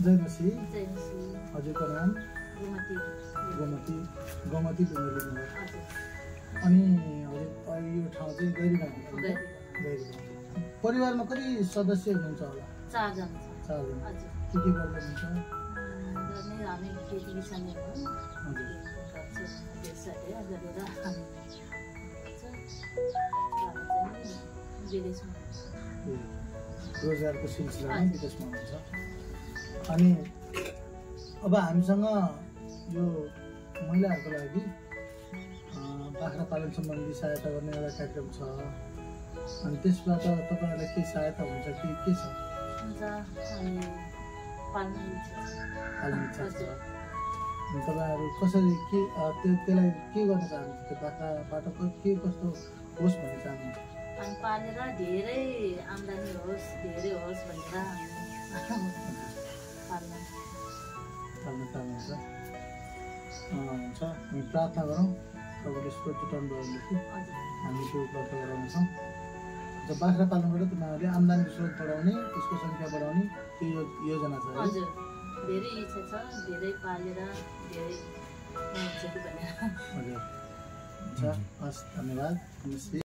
जयमसी जयमसी हजुरको नाम गोमती गोमती गोमती डुङ्गेली हो। हजुर अनि हजुर यो ठाउँ चाहिँ गैरीगाउँ हो। गैरी गैरीगाउँ परिवारमा कति सदस्य हुनुहुन्छ होला? 4 जना छ। 4 जना। हजुर के गर्दै हुनुहुन्छ? गर्ने हामी खेती किसानी हो। हजुर व्यवसाय गरेर हामी विदेशमा रोजगारको सिलसिलामा विदेशमा हुनुहुन्छ। अनि अब हामीसँग यो महिलाहरूको लागि बाख्रा पालन सम्बन्धी सहायता गर्ने एउटा कार्यक्रम छ। अनि त्यसबाट तपाईँहरूलाई के सहायता हुन्छ कि के छ? हामी पाल्न इच्छा छ। अनि तपाईँहरू कसरी के त्यसलाई के गर्न चाहनुहुन्छ? त्यो बाख्राबाट के कस्तो होस् भन्ने चाहनुहुन्छ? हामी पालेर धेरै आम्दानी होस्, धेरै होस् भनेर हामी पाल्न चाहनुहुन्छ। हुन्छ हामी प्रार्थना गरौँ तपाईँले स्रोत जुटाउनु भयो भनेदेखि हामी त्यो उपलब्ध गराउनेछौँ। बाख्रा पालनबाट तपाईँहरूले आम्दानीको स्रोत बढाउने, त्यसको सङ्ख्या बढाउने त्यो योजना छ। हजुर धेरै इच्छा छ, धेरै पालेर धेरै हुन्छ कि भनेर। हजुर हुन्छ, हस् धन्यवाद।